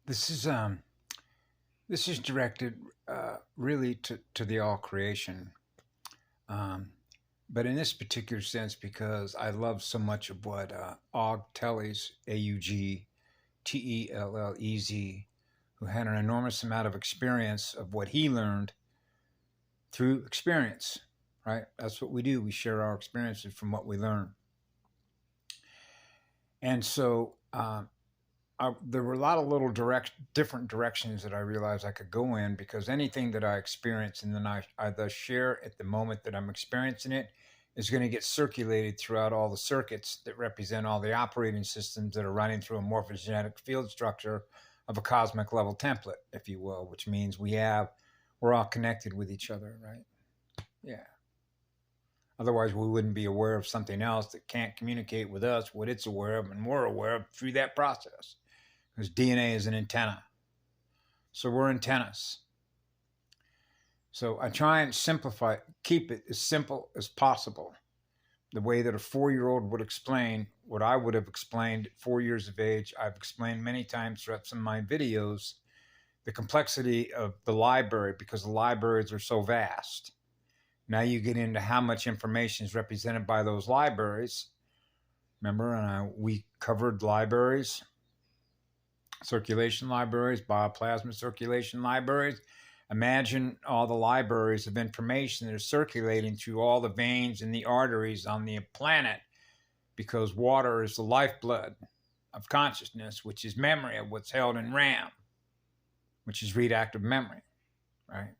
This is um this is directed really to the all creation, um, but in this particular sense because I love so much of what Tellez, Augtellez, who had an enormous amount of experience of what he learned through experience. Right, that's what we do. We share our experiences from what we learn, and there were a lot of little different directions that I realized I could go in because anything that I experience and then I thus share at the moment that I'm experiencing it is going to get circulated throughout all the circuits that represent all the operating systems that are running through a morphogenetic field structure of a cosmic level template, if you will, which means we're all connected with each other, right? Yeah. Otherwise, we wouldn't be aware of something else that can't communicate with us what it's aware of and we're aware of through that process because DNA is an antenna. So we're antennas. So I try and simplify, keep it as simple as possible. The way that a 4-year-old would explain what I would have explained at 4 years of age. I've explained many times throughout some of my videos the complexity of the library because the libraries are so vast. Now you get into how much information is represented by those libraries. Remember, we covered libraries, circulation libraries, bioplasma circulation libraries. Imagine all the libraries of information that are circulating through all the veins and the arteries on the planet because water is the lifeblood of consciousness, which is memory of what's held in RAM, which is reactive memory, right?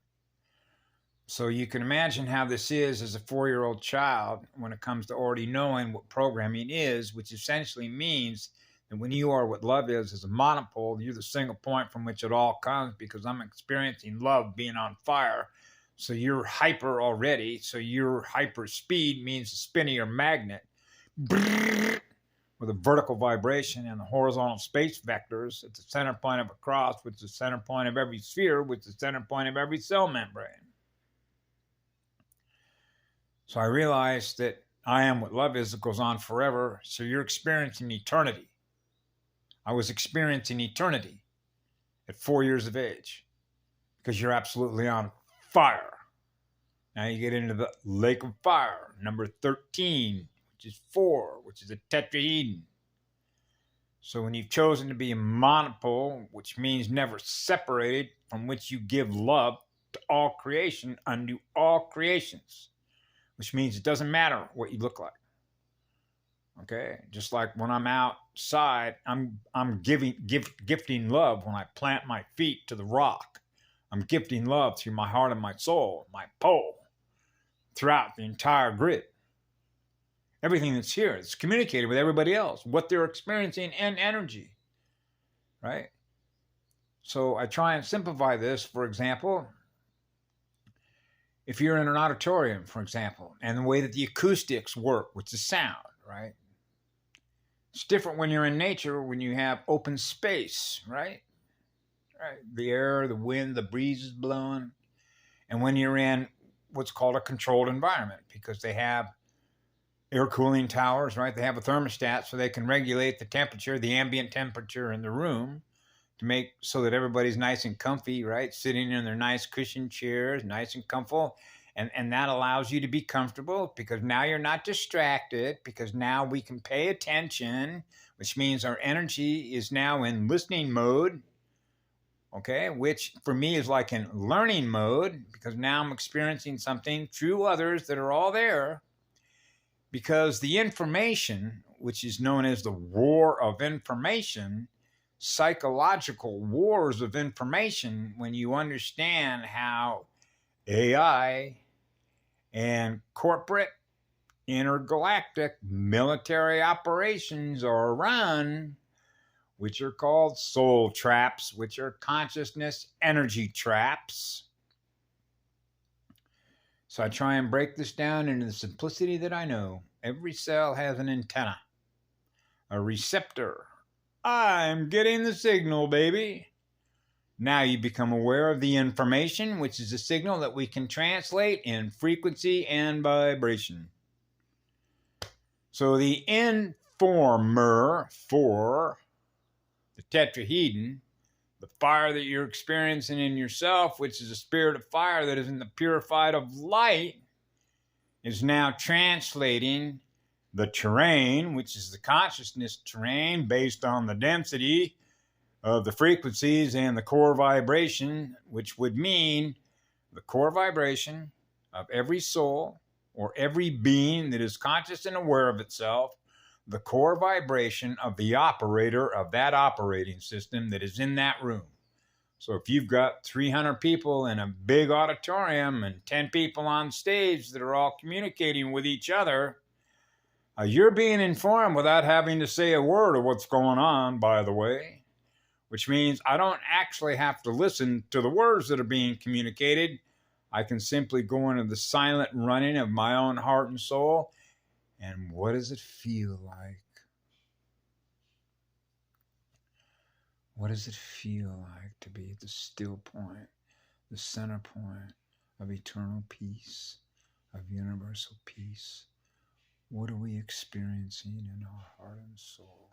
So you can imagine how this is as a 4-year-old child when it comes to already knowing what programming is, which essentially means that when you are what love is as a monopole, you're the single point from which it all comes because I'm experiencing love being on fire. So you're hyper already. So your hyper speed means the spin of your magnet with a vertical vibration and the horizontal space vectors at the center point of a cross, which is the center point of every sphere, which is the center point of every cell membrane. So I realized that I am what love is. It goes on forever. So you're experiencing eternity. I was experiencing eternity at 4 years of age because you're absolutely on fire. Now you get into the lake of fire, number 13, which is 4, which is a tetrahedron. So when you've chosen to be a monopole, which means never separated, from which you give love to all creation unto all creations, which means it doesn't matter what you look like. Okay, just like when I'm outside, I'm gifting love when I plant my feet to the rock. I'm gifting love through my heart and my soul, my pole, throughout the entire grid. Everything that's here is communicated with everybody else, what they're experiencing and energy, right? So I try and simplify this. For example, if you're in an auditorium, for example, and the way that the acoustics work with the sound, right? It's different when you're in nature, when you have open space, right? Right. The air, the wind, the breeze is blowing. And when you're in what's called a controlled environment, because they have air cooling towers, right? They have a thermostat so they can regulate the temperature, the ambient temperature in the room to make so that everybody's nice and comfy, right? Sitting in their nice cushioned chairs, nice and comfortable. And that allows you to be comfortable because now you're not distracted because now we can pay attention, which means our energy is now in listening mode, okay, which for me is like in learning mode because now I'm experiencing something through others that are all there because the information, which is known as the war of information, psychological wars of information, when you understand how AI and corporate intergalactic military operations are run, which are called soul traps, which are consciousness energy traps. So I try and break this down into the simplicity that I know. Every cell has an antenna, a receptor. I'm getting the signal, baby. Now you become aware of the information, which is a signal that we can translate in frequency and vibration. So the informer for the tetrahedron The fire that you're experiencing in yourself, which is a spirit of fire that is in the purified of light, is now translating the terrain, which is the consciousness terrain based on the density of the frequencies and the core vibration, which would mean the core vibration of every soul or every being that is conscious and aware of itself, the core vibration of the operator of that operating system that is in that room. So if you've got 300 people in a big auditorium and 10 people on stage that are all communicating with each other, you're being informed without having to say a word of what's going on, by the way, which means I don't actually have to listen to the words that are being communicated. I can simply go into the silent running of my own heart and soul. And what does it feel like? What does it feel like to be at the still point, the center point of eternal peace, of universal peace? What are we experiencing in our heart and soul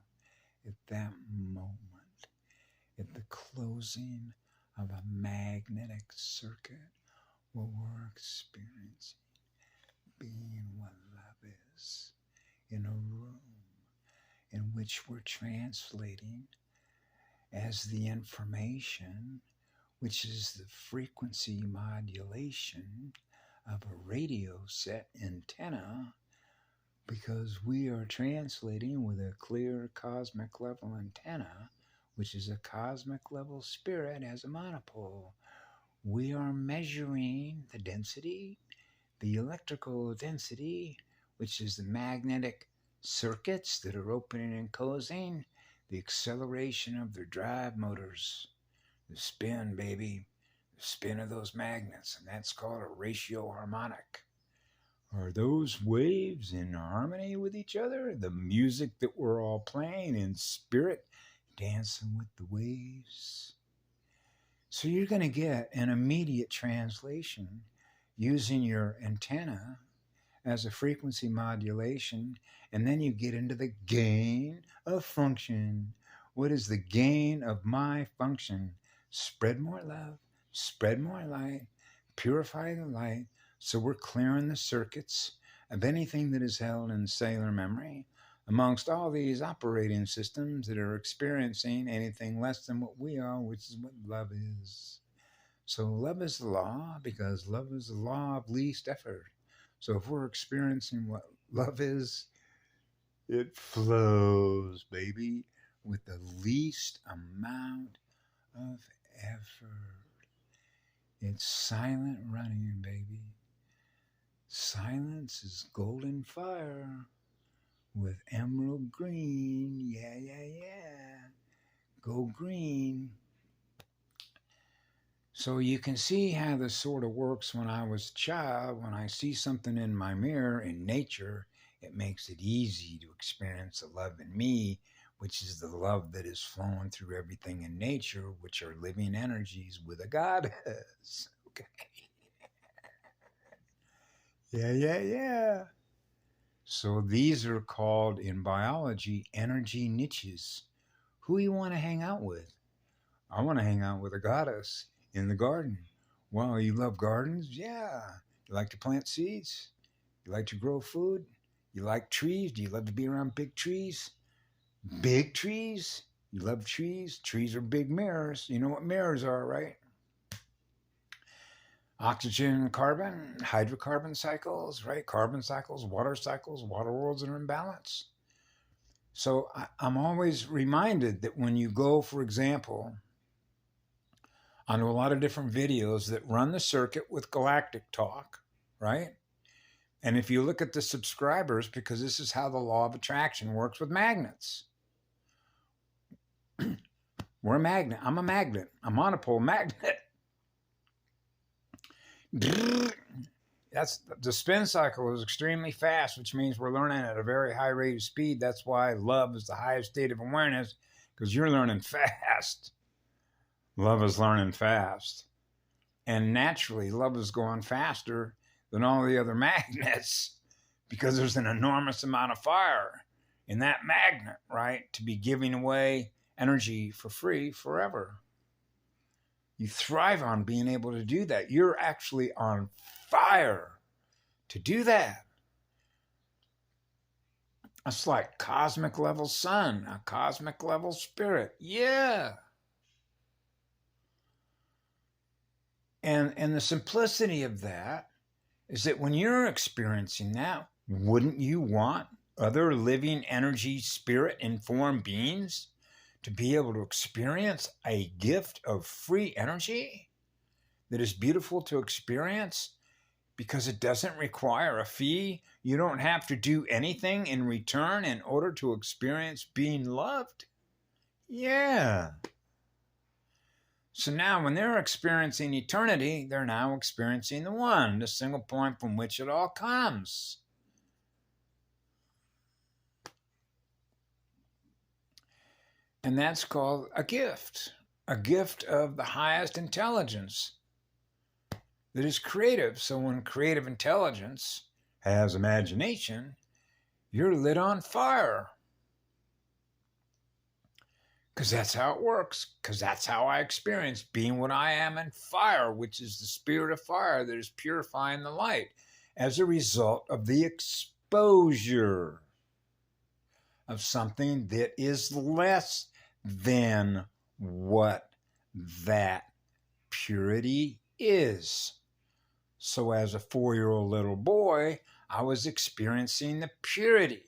at that moment, at the closing of a magnetic circuit? What we're experiencing, being what love is, in a room in which we're translating as the information, which is the frequency modulation of a radio set antenna, because we are translating with a clear cosmic level antenna, which is a cosmic level spirit as a monopole. We are measuring the density, the electrical density, which is the magnetic circuits that are opening and closing, the acceleration of their drive motors, the spin, baby, the spin of those magnets, and that's called a ratio harmonic. Are those waves in harmony with each other? The music that we're all playing in spirit, dancing with the waves. So you're going to get an immediate translation using your antenna as a frequency modulation, and then you get into the gain of function. What is the gain of my function? Spread more love, spread more light, purify the light, so we're clearing the circuits of anything that is held in cellular memory amongst all these operating systems that are experiencing anything less than what we are, which is what love is. So love is the law, because love is the law of least effort. So if we're experiencing what love is, it flows, baby, with the least amount of effort. It's silent running, baby. Silence is golden fire with emerald green. Yeah, yeah, yeah. Go green. So you can see how this sort of works when I was a child. When I see something in my mirror in nature, it makes it easy to experience the love in me, which is the love that is flowing through everything in nature, which are living energies with a goddess. Okay. Yeah. So these are called in biology energy niches. Who you want to hang out with? I want to hang out with a goddess in the garden. Wow, you love gardens? Yeah. You like to plant seeds? You like to grow food? You like trees? Do you love to be around big trees? Big trees? You love trees? Trees are big mirrors. You know what mirrors are, right? Oxygen and carbon, hydrocarbon cycles, right? Carbon cycles, water worlds are in balance. So I'm always reminded that when you go, for example, onto a lot of different videos that run the circuit with Galactic Talk, right? And if you look at the subscribers, because this is how the law of attraction works with magnets. We're a magnet. I'm a magnet. A monopole magnet. That's the spin cycle is extremely fast, which means we're learning at a very high rate of speed. That's why love is the highest state of awareness, because you're learning fast. Love is learning fast. And naturally, love is going faster than all the other magnets, because there's an enormous amount of fire in that magnet, right? To be giving away energy for free forever. You thrive on being able to do that. You're actually on fire to do that. It's like cosmic level sun, a cosmic level spirit. Yeah. And the simplicity of that is that when you're experiencing that, wouldn't you want other living energy, spirit informed beings to be able to experience a gift of free energy that is beautiful to experience because it doesn't require a fee? You don't have to do anything in return in order to experience being loved. Yeah. So now when they're experiencing eternity, they're now experiencing the one, the single point from which it all comes. And that's called a gift of the highest intelligence that is creative. So when creative intelligence has imagination, you're lit on fire. Because that's how it works. Because that's how I experience being what I am in fire, which is the spirit of fire that is purifying the light as a result of the exposure of something that is less than what that purity is. So as a 4-year-old little boy, I was experiencing the purity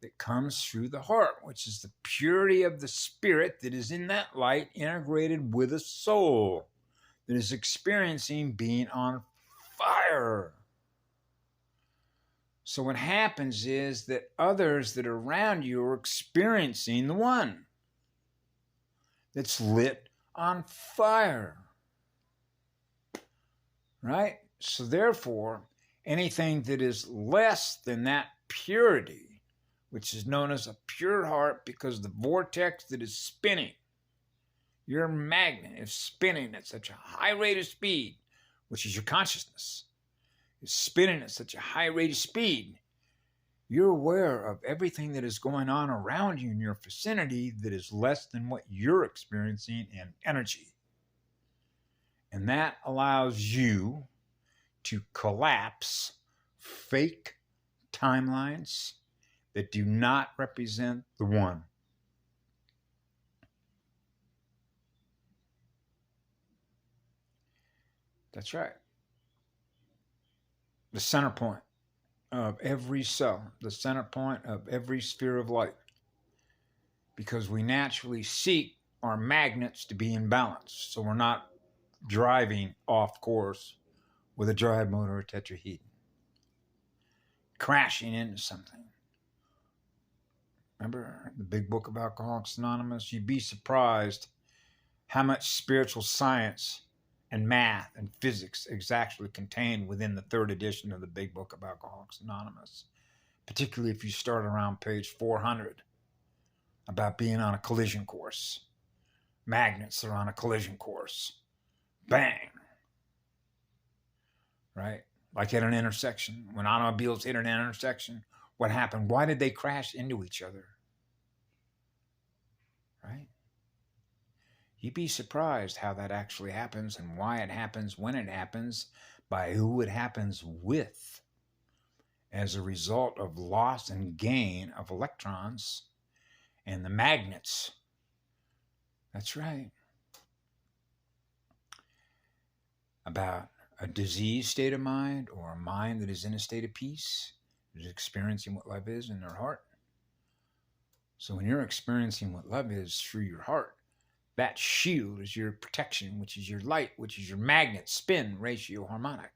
that comes through the heart, which is the purity of the spirit that is in that light integrated with a soul that is experiencing being on fire. So what happens is that others that are around you are experiencing the one that's lit on fire. Right? So therefore, anything that is less than that purity, which is known as a pure heart, because the vortex that is spinning, your magnet is spinning at such a high rate of speed, which is your consciousness, is spinning at such a high rate of speed. You're aware of everything that is going on around you in your vicinity that is less than what you're experiencing in energy. And that allows you to collapse fake timelines that do not represent the one. That's right. The center point of every cell, the center point of every sphere of light. Because we naturally seek our magnets to be in balance. So we're not driving off course with a drive motor or tetrahedron, crashing into something. Remember the big book of Alcoholics Anonymous? You'd be surprised how much spiritual science and math and physics is actually contained within the 3rd edition of the big book of Alcoholics Anonymous, particularly if you start around page 400, about being on a collision course. Magnets are on a collision course. Bang! Right? Like at an intersection. When automobiles hit an intersection, what happened? Why did they crash into each other? Right? You'd be surprised how that actually happens and why it happens, when it happens, by who it happens with, as a result of loss and gain of electrons and the magnets. That's right. About a diseased state of mind or a mind that is in a state of peace, that is experiencing what love is in their heart. So when you're experiencing what love is through your heart, that shield is your protection, which is your light, which is your magnet spin ratio harmonic.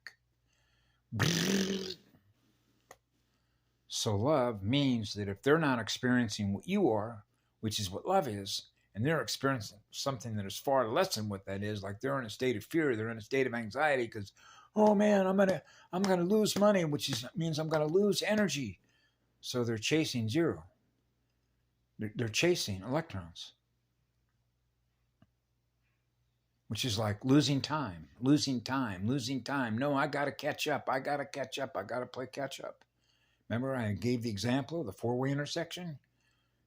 So love means that if they're not experiencing what you are, which is what love is, and they're experiencing something that is far less than what that is, like they're in a state of fear, they're in a state of anxiety because, oh man, I'm gonna lose money, which means I'm gonna lose energy. So they're chasing zero. They're chasing electrons, which is like losing time. No, I got to catch up. I got to play catch up. Remember I gave the example of the 4-way intersection?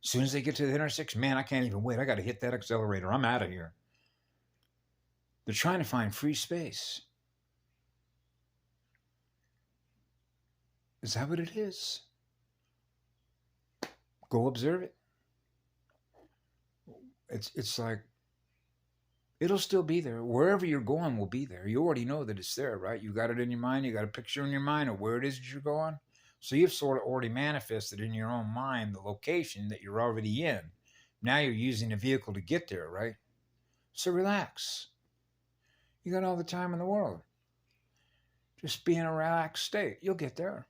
As soon as they get to the intersection, man, I can't even wait. I got to hit that accelerator. I'm out of here. They're trying to find free space. Is that what it is? Go observe it. It's like it'll still be there. Wherever you're going will be there. You already know that it's there, right? You got it in your mind. You got a picture in your mind of where it is that you're going. So you've sort of already manifested in your own mind the location that you're already in. Now you're using a vehicle to get there, right? So relax. You got all the time in the world. Just be in a relaxed state. You'll get there.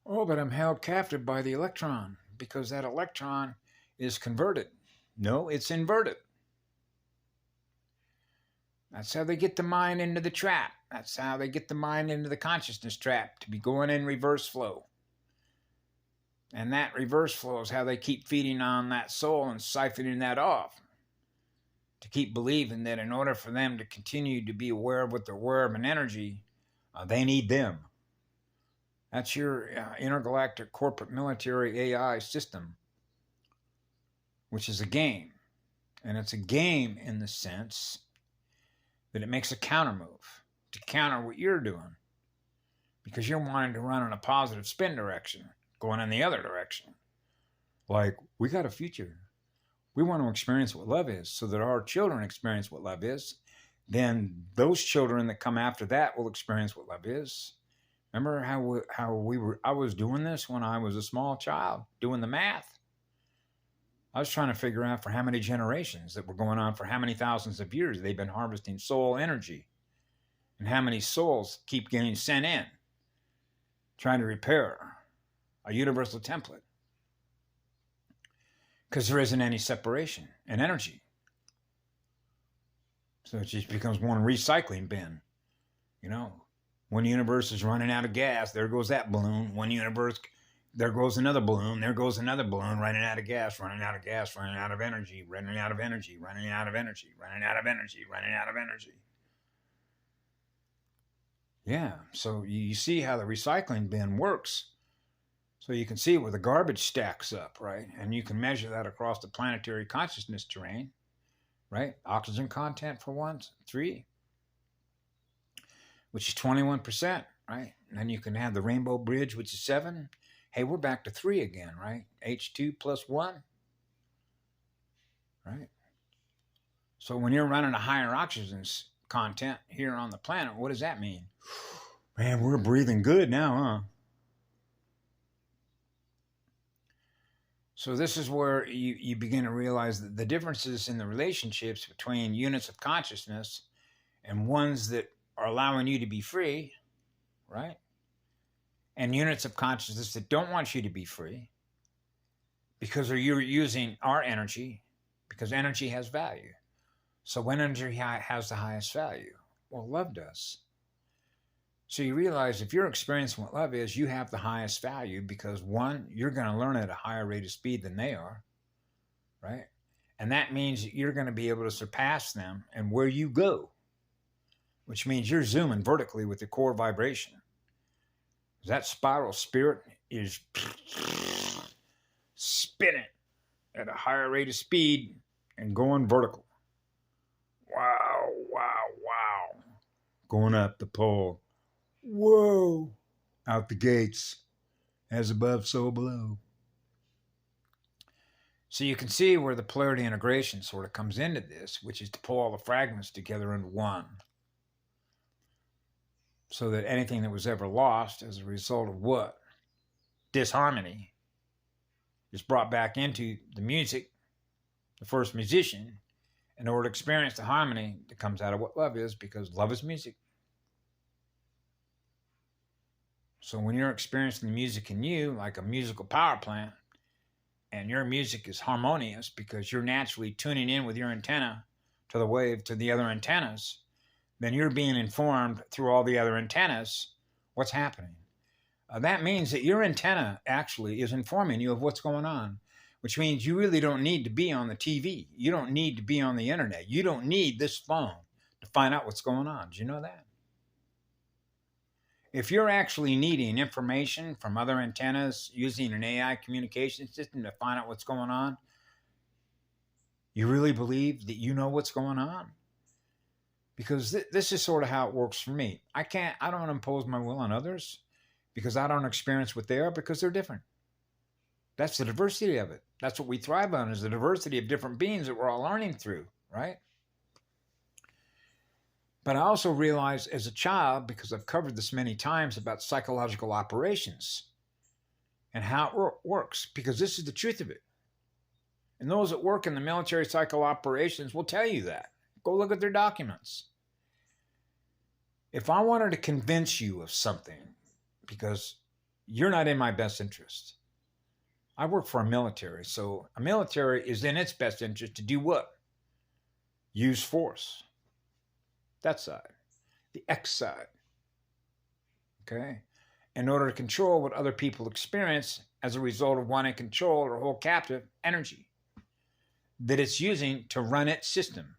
Oh, but I'm held captive by the electron because that electron is converted. No, it's inverted. That's how they get the mind into the trap. That's how they get the mind into the consciousness trap, to be going in reverse flow. And that reverse flow is how they keep feeding on that soul and siphoning that off, to keep believing that in order for them to continue to be aware of what they're aware of in energy, they need them. That's your intergalactic corporate military AI system, which is a game. And it's a game in the sense that it makes a counter move to counter what you're doing, because you're wanting to run in a positive spin direction, going in the other direction. Like, we got a future. We want to experience what love is so that our children experience what love is. Then those children that come after that will experience what love is. Remember how I was doing this when I was a small child, doing the math. I was trying to figure out for how many generations that were going on, for how many thousands of years they've been harvesting soul energy, and how many souls keep getting sent in, trying to repair a universal template. Because there isn't any separation in energy. So it just becomes one recycling bin. You know, one universe is running out of gas, there goes that balloon. One universe, there goes another balloon, there goes another balloon, running out of gas, running out of gas, running out of energy, running out of energy, running out of energy, running out of energy, running out of energy. Yeah, so you see how the recycling bin works. So you can see where the garbage stacks up, right? And you can measure that across the planetary consciousness terrain, right? Oxygen content for 1, 3, which is 21%, right? And then you can have the rainbow bridge, which is 7. Hey, we're back to 3 again, right? H2 plus 1, right? So when you're running a higher oxygen content here on the planet, what does that mean? Man, we're breathing good now, huh? So this is where you begin to realize that the differences in the relationships between units of consciousness and ones that are allowing you to be free, right? And units of consciousness that don't want you to be free because you're using our energy, because energy has value. So when energy has the highest value? Well, love does. So you realize if you're experiencing what love is, you have the highest value because, one, you're going to learn at a higher rate of speed than they are, right? And that means you're going to be able to surpass them and where you go, which means you're zooming vertically with the core vibration. That spiral spirit is spinning at a higher rate of speed and going vertical. Wow, wow, wow. Going up the pole. Whoa. Out the gates. As above, so below. So you can see where the polarity integration sort of comes into this, which is to pull all the fragments together into one. So that anything that was ever lost as a result of what? Disharmony is brought back into the music, the first musician, in order to experience the harmony that comes out of what love is, because love is music. So when you're experiencing the music in you, like a musical power plant, and your music is harmonious because you're naturally tuning in with your antenna to the wave to the other antennas, then you're being informed through all the other antennas what's happening. That means that your antenna actually is informing you of what's going on, which means you really don't need to be on the TV. You don't need to be on the internet. You don't need this phone to find out what's going on. Did you know that? If you're actually needing information from other antennas using an AI communication system to find out what's going on, you really believe that you know what's going on? because this is sort of how it works for me. I don't impose my will on others because I don't experience what they are because they're different. That's the diversity of it. That's what we thrive on, is the diversity of different beings that we're all learning through, right? But I also realized as a child, because I've covered this many times, about psychological operations and how it works, because this is the truth of it. And those that work in the military psycho operations will tell you that. Go look at their documents. If I wanted to convince you of something because you're not in my best interest, I work for a military, so a military is in its best interest to do what? Use force. That side. The X side. Okay? In order to control what other people experience as a result of wanting to control or hold captive energy that it's using to run its system.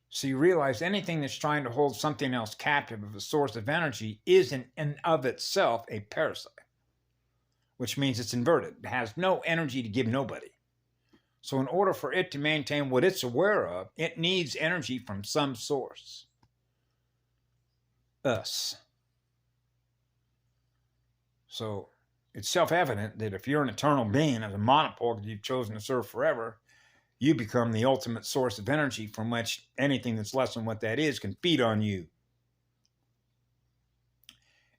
So you realize anything that's trying to hold something else captive of a source of energy is in and of itself a parasite, which means it's inverted. It has no energy to give nobody. So in order for it to maintain what it's aware of, it needs energy from some source. Us. So it's self-evident that if you're an eternal being as a monopole that you've chosen to serve forever, you become the ultimate source of energy from which anything that's less than what that is can feed on you.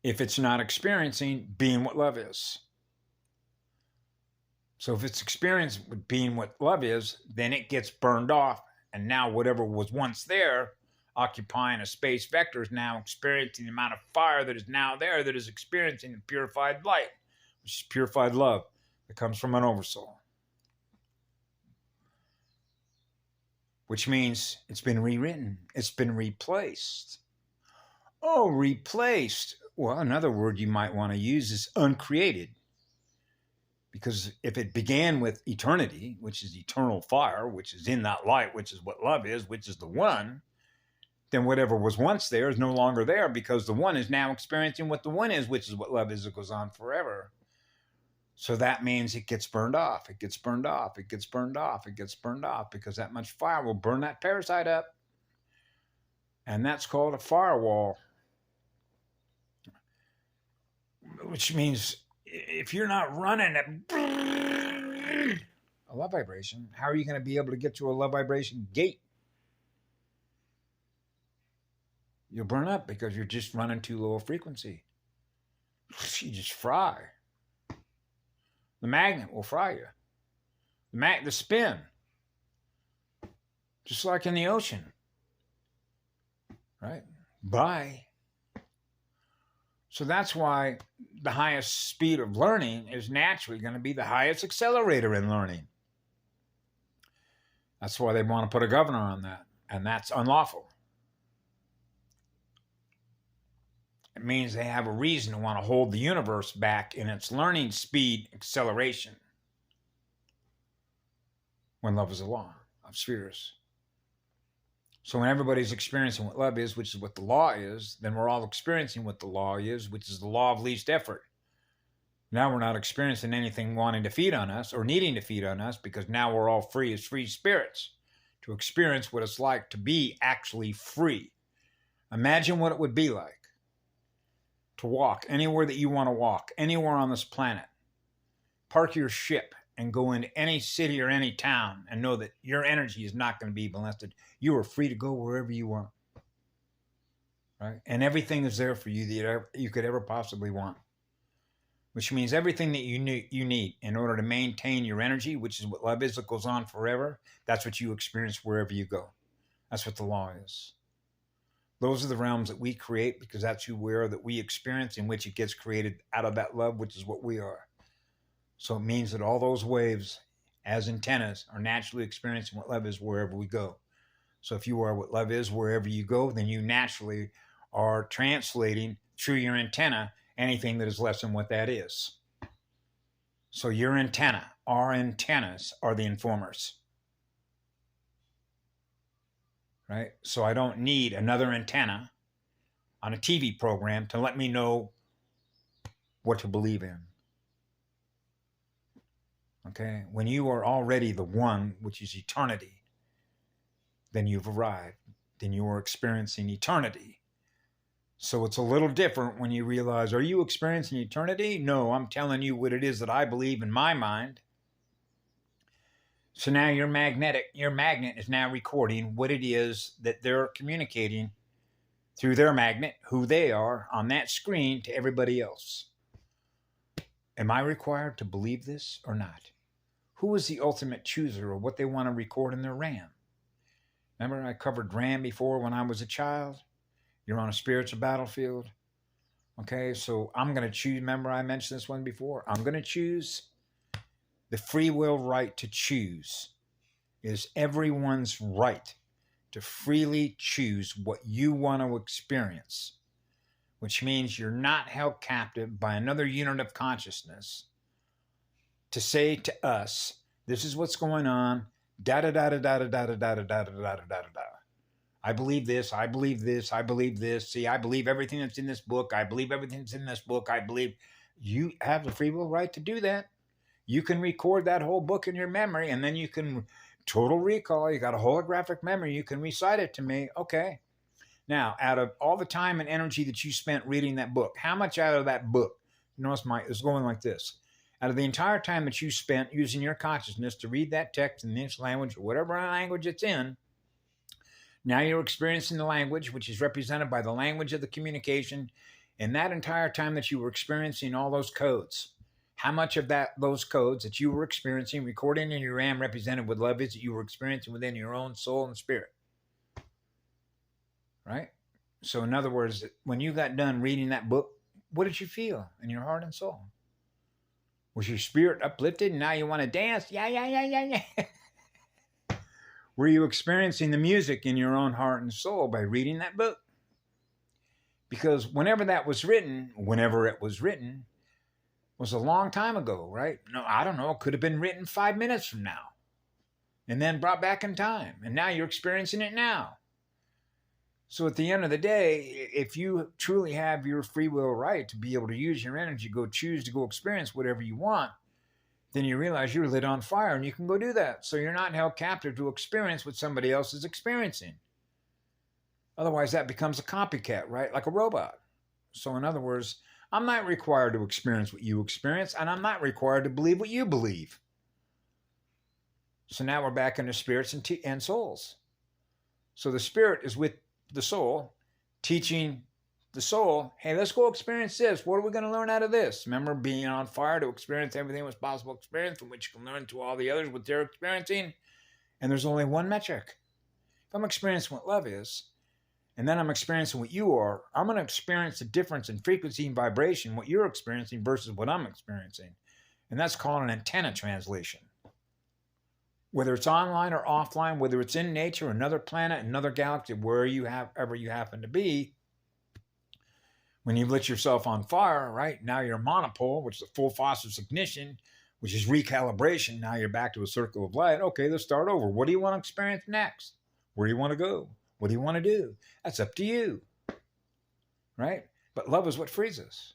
If it's not experiencing being what love is. So if it's experiencing being what love is, then it gets burned off. And now whatever was once there, occupying a space vector, is now experiencing the amount of fire that is now there, that is experiencing the purified light, which is purified love that comes from an oversoul. Which means it's been rewritten. It's been replaced. Oh, replaced. Well, another word you might want to use is uncreated. Because if it began with eternity, which is eternal fire, which is in that light, which is what love is, which is the one, then whatever was once there is no longer there, because the one is now experiencing what the one is, which is what love is. It goes on forever. So that means it gets burned off. It gets burned off. It gets burned off. It gets burned off, because that much fire will burn that parasite up. And that's called a firewall. Which means if you're not running a love vibration, how are you going to be able to get to a love vibration gate? You'll burn up because you're just running too low a frequency. You just fry. The magnet will fry you. The spin. Just like in the ocean. Right? Bye. So that's why the highest speed of learning is naturally going to be the highest accelerator in learning. That's why they want to put a governor on that. And that's unlawful. It means they have a reason to want to hold the universe back in its learning speed acceleration. When love is a law of spheres. So when everybody's experiencing what love is, which is what the law is, then we're all experiencing what the law is, which is the law of least effort. Now we're not experiencing anything wanting to feed on us or needing to feed on us, because now we're all free as free spirits to experience what it's like to be actually free. Imagine what it would be like to walk anywhere that you want to walk, anywhere on this planet. Park your ship and go into any city or any town and know that your energy is not going to be molested. You are free to go wherever you want. Right? And everything is there for you that you could ever possibly want. Which means everything that you need in order to maintain your energy, which is what love is, that goes on forever, that's what you experience wherever you go. That's what the law is. Those are the realms that we create, because that's who we are, that we experience, in which it gets created out of that love, which is what we are. So it means that all those waves, as antennas, are naturally experiencing what love is wherever we go. So if you are what love is wherever you go, then you naturally are translating through your antenna anything that is less than what that is. So your antenna, our antennas, are the informers. Right? So I don't need another antenna on a TV program to let me know what to believe in. Okay? When you are already the one, which is eternity, then you've arrived. Then you are experiencing eternity. So it's a little different when you realize, are you experiencing eternity? No, I'm telling you what it is that I believe in my mind. So now your magnet is now recording what it is that they're communicating through their magnet, who they are on that screen to everybody else. Am I required to believe this or not? Who is the ultimate chooser of what they want to record in their RAM? Remember I covered RAM before when I was a child? You're on a spiritual battlefield. Okay, so I'm going to choose. Remember I mentioned this one before? I'm going to choose. The free will right to choose is everyone's right to freely choose what you want to experience, which means you're not held captive by another unit of consciousness to say to us, this is what's going on, da da da da da da da da da da da da da da da. I believe this, I believe this, I believe this. See, I believe everything that's in this book. I believe everything that's in this book. I believe you have the free will right to do that. You can record that whole book in your memory, and then you can total recall. You got a holographic memory. You can recite it to me. Okay. Now, out of all the time and energy that you spent reading that book, how much out of that book, notice it's going like this. Out of the entire time that you spent using your consciousness to read that text in this language or whatever language it's in, now you're experiencing the language, which is represented by the language of the communication. And that entire time that you were experiencing all those codes, how much of those codes that you were experiencing, recording in your RAM, represented with love, is that you were experiencing within your own soul and spirit? Right? So in other words, when you got done reading that book, what did you feel in your heart and soul? Was your spirit uplifted and now you want to dance? Yeah, yeah, yeah, yeah, yeah. Were you experiencing the music in your own heart and soul by reading that book? Because whenever it was written, was a long time ago, right? No, I don't know. It could have been written 5 minutes from now and then brought back in time. And now you're experiencing it now. So at the end of the day, if you truly have your free will right to be able to use your energy, choose to go experience whatever you want, then you realize you're lit on fire and you can go do that. So you're not held captive to experience what somebody else is experiencing. Otherwise, that becomes a copycat, right? Like a robot. So in other words, I'm not required to experience what you experience, and I'm not required to believe what you believe. So now we're back into spirits and souls. So the spirit is with the soul, teaching the soul, hey, let's go experience this. What are we going to learn out of this? Remember being on fire to experience everything was possible experience from which you can learn to all the others what they're experiencing. And there's only one metric. If I'm experiencing what love is, and then I'm experiencing what you are, I'm going to experience the difference in frequency and vibration, what you're experiencing versus what I'm experiencing. And that's called an antenna translation. Whether it's online or offline, whether it's in nature, another planet, another galaxy, wherever you happen to be, when you've lit yourself on fire, right, now you're a monopole, which is a full phosphorus ignition, which is recalibration. Now you're back to a circle of light. Okay, let's start over. What do you want to experience next? Where do you want to go? What do you want to do? That's up to you, right? But love is what frees us.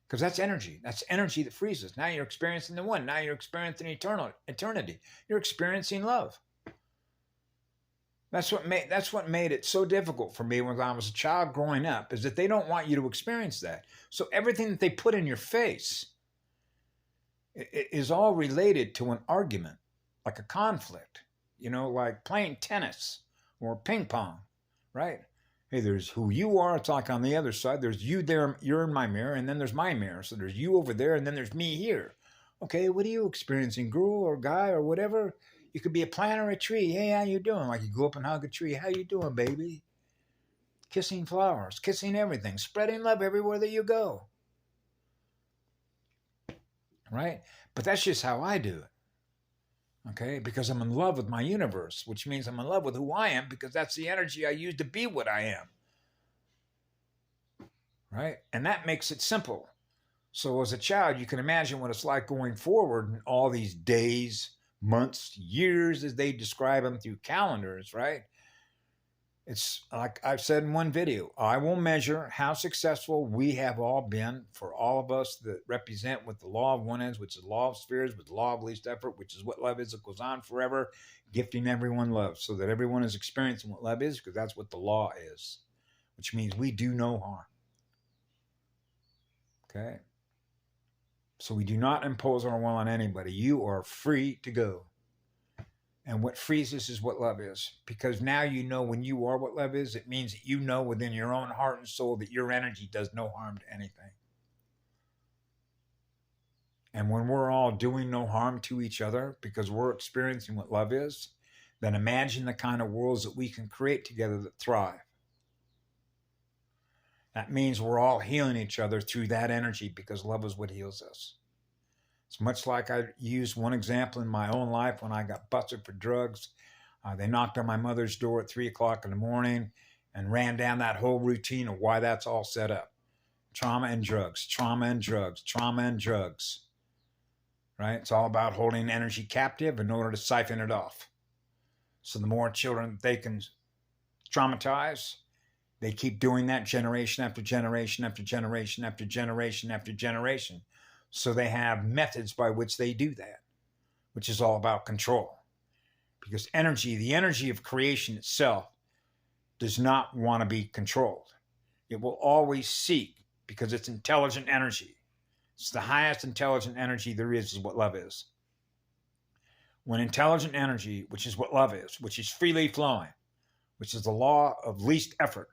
Because that's energy. That's energy that frees us. Now you're experiencing the one. Now you're experiencing eternity. You're experiencing love. That's what made it so difficult for me when I was a child growing up, is that they don't want you to experience that. So everything that they put in your face is all related to an argument, like a conflict, like playing tennis or ping pong, right? Hey, there's who you are. It's like on the other side. There's you there. You're in my mirror, and then there's my mirror. So there's you over there, and then there's me here. Okay, what are you experiencing, girl or guy or whatever? You could be a plant or a tree. Hey, how you doing? Like you go up and hug a tree. How you doing, baby? Kissing flowers, kissing everything, spreading love everywhere that you go. Right? But that's just how I do it. Okay, because I'm in love with my universe, which means I'm in love with who I am, because that's the energy I use to be what I am. Right? And that makes it simple. So as a child, you can imagine what it's like going forward in all these days, months, years, as they describe them through calendars, right? It's like I've said in one video, I will measure how successful we have all been for all of us that represent what the law of one is, which is the law of spheres, with the law of least effort, which is what love is. It goes on forever, gifting everyone love so that everyone is experiencing what love is, because that's what the law is, which means we do no harm. Okay? So we do not impose our will on anybody. You are free to go. And what frees us is what love is. Because now you know when you are what love is, it means that you know within your own heart and soul that your energy does no harm to anything. And when we're all doing no harm to each other because we're experiencing what love is, then imagine the kind of worlds that we can create together that thrive. That means we're all healing each other through that energy because love is what heals us. It's much like I used one example in my own life when I got busted for drugs. They knocked on my mother's door at 3 o'clock in the morning and ran down that whole routine of why that's all set up. Trauma and drugs, trauma and drugs, trauma and drugs. Right? It's all about holding energy captive in order to siphon it off. So the more children they can traumatize, they keep doing that generation after generation after generation after generation after generation. So they have methods by which they do that, which is all about control. Because energy, the energy of creation itself, does not want to be controlled. It will always seek, because it's intelligent energy. It's the highest intelligent energy there is what love is. When intelligent energy, which is what love is, which is freely flowing, which is the law of least effort,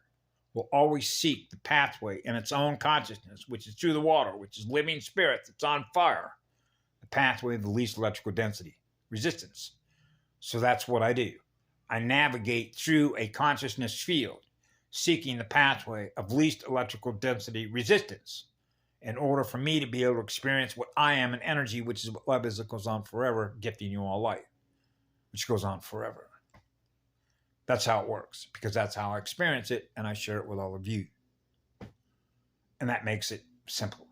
will always seek the pathway in its own consciousness, which is through the water, which is living spirit that's on fire, the pathway of the least electrical density, resistance. So that's what I do. I navigate through a consciousness field, seeking the pathway of least electrical density resistance in order for me to be able to experience what I am in energy, which is what love is that goes on forever, gifting you all light, which goes on forever. That's how it works, because that's how I experience it, and I share it with all of you. And that makes it simple.